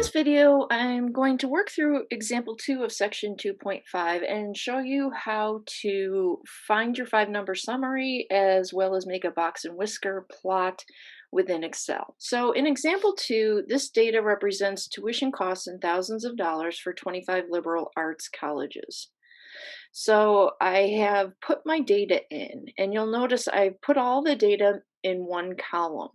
this video, I'm going to work through example 2 of section 2.5 and show you how to find your 5-number summary as well as make a box and whisker plot within Excel. So in example 2, this data represents tuition costs in thousands of dollars for 25 liberal arts colleges. So I have put my data in, and you'll notice I put all the data in one column.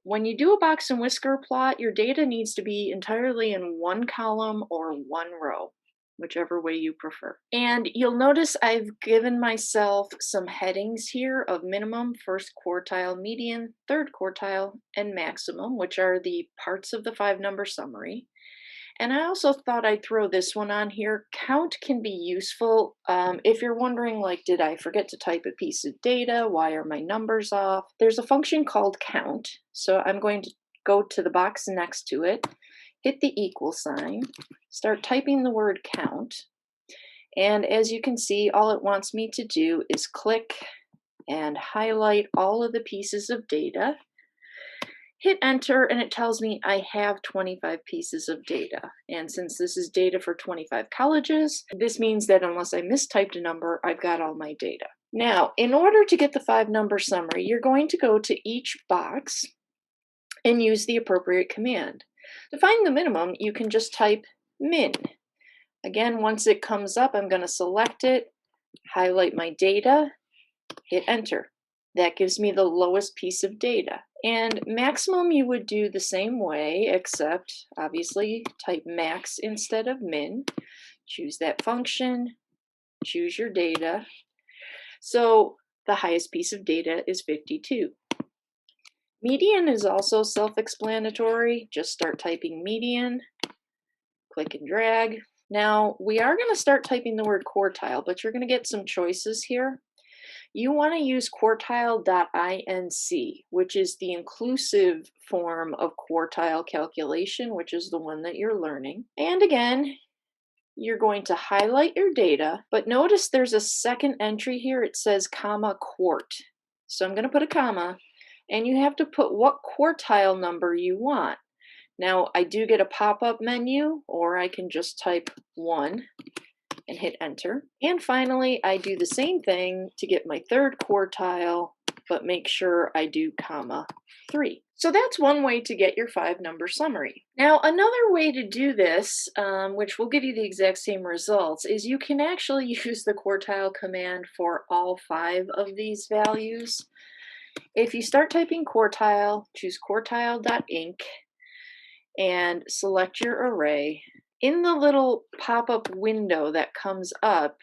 When you do a box and whisker plot, your data needs to be entirely in one column or one row, whichever way you prefer. And you'll notice I've given myself some headings here of minimum, first quartile, median, third quartile, and maximum, which are the parts of the 5-number summary. And I also thought I'd throw this one on here. Count can be useful if you're wondering, like, did I forget to type a piece of data? Why are my numbers off? There's a function called count. So I'm going to go to the box next to it, hit the equal sign, start typing the word count. And as you can see, all it wants me to do is click and highlight all of the pieces of data. Hit enter and it tells me I have 25 pieces of data. And since this is data for 25 colleges, this means that unless I mistyped a number, I've got all my data. Now, in order to get the 5-number summary, you're going to go to each box and use the appropriate command. To find the minimum, you can just type min. Again, once it comes up, I'm going to select it, highlight my data, hit enter. That gives me the lowest piece of data. And maximum you would do the same way, except obviously type max instead of min. Choose that function, choose your data. So the highest piece of data is 52. Median is also self-explanatory. Just start typing median, click and drag. Now we are going to start typing the word quartile, but you're going to get some choices here. You want to use quartile.inc, which is the inclusive form of quartile calculation, which is the one that you're learning. And again, you're going to highlight your data, but notice there's a second entry here. It says comma quart. So I'm going to put a comma, and you have to put what quartile number you want. Now, I do get a pop-up menu, or I can just type 1. And hit enter. And finally, I do the same thing to get my third quartile, but make sure I do comma 3. So that's one way to get your 5-number summary. Now, another way to do this, which will give you the exact same results, is you can actually use the quartile command for all 5 of these values. If you start typing quartile, choose quartile.inc and select your array. In the little pop-up window that comes up,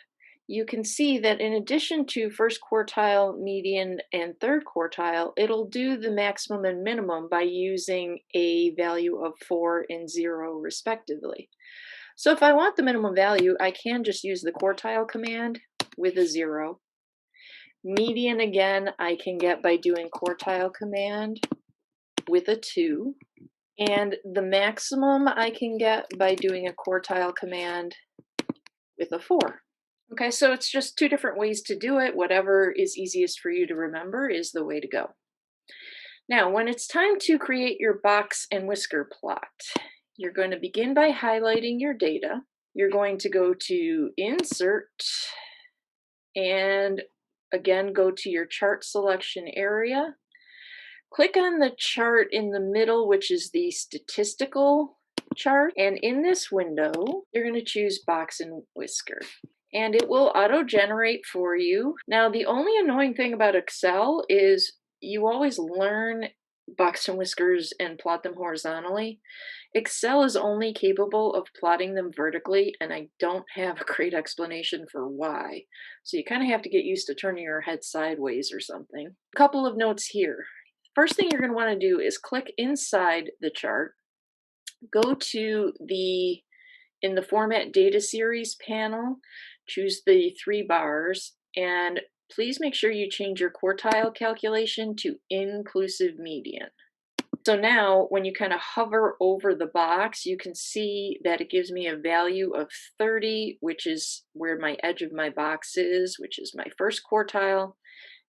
you can see that in addition to first quartile, median, and third quartile, it'll do the maximum and minimum by using a value of 4 and 0 respectively. So if I want the minimum value, I can just use the quartile command with a 0. Median, again, I can get by doing quartile command with a 2. And the maximum I can get by doing a quartile command with a 4. Okay, so it's just 2 different ways to do it. Whatever is easiest for you to remember is the way to go. Now, when it's time to create your box and whisker plot, you're going to begin by highlighting your data. You're going to go to Insert, and again, go to your chart selection area. Click on the chart in the middle, which is the statistical chart. And in this window, you're going to choose Box and Whisker. And it will auto-generate for you. Now, the only annoying thing about Excel is you always learn box and whiskers and plot them horizontally. Excel is only capable of plotting them vertically, and I don't have a great explanation for why. So you kind of have to get used to turning your head sideways or something. A couple of notes here. First thing you're going to want to do is click inside the chart, go to in the Format Data Series panel, choose the 3 bars, and please make sure you change your quartile calculation to inclusive median. So now when you kind of hover over the box, you can see that it gives me a value of 30, which is where my edge of my box is, which is my first quartile.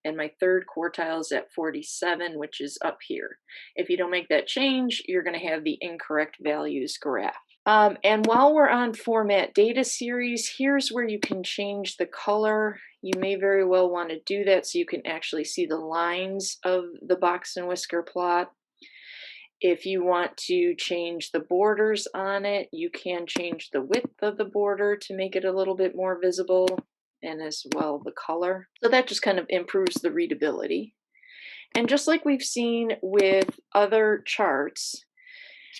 and my third quartile is at 47, which is up here. If you don't make that change, you're going to have the incorrect values graph. And while we're on Format Data Series, here's where you can change the color. You may very well want to do that so you can actually see the lines of the box and whisker plot. If you want to change the borders on it, you can change the width of the border to make it a little bit more visible, and as well the color. So that just kind of improves the readability. And just like we've seen with other charts,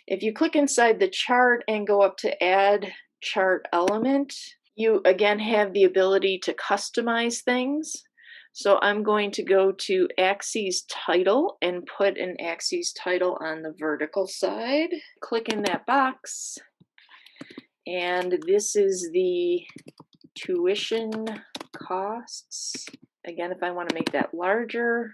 if you click inside the chart and go up to Add Chart Element, you again have the ability to customize things. So I'm going to go to Axes Title and put an Axes Title on the vertical side. Click in that box, and this is the tuition costs. Again, if I want to make that larger,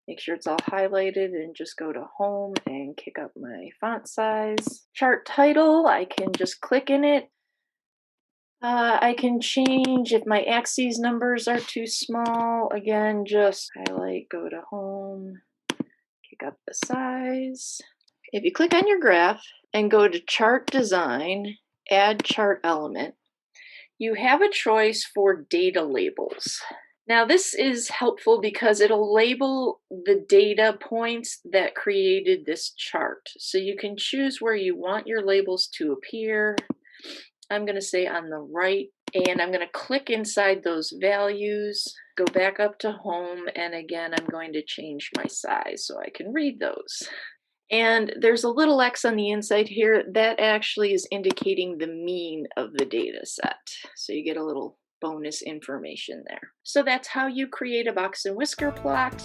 make sure it's all highlighted and just go to Home and kick up my font size. Chart title, I can just click in it. I can change if my axes numbers are too small. Again, just highlight, go to Home, kick up the size. If you click on your graph and go to Chart Design, Add Chart Element, you have a choice for data labels. Now this is helpful because it'll label the data points that created this chart. So you can choose where you want your labels to appear. I'm going to say on the right, and I'm going to click inside those values, go back up to Home, and again I'm going to change my size so I can read those. And there's a little X on the inside here that actually is indicating the mean of the data set. So you get a little bonus information there. So that's how you create a box and whisker plot.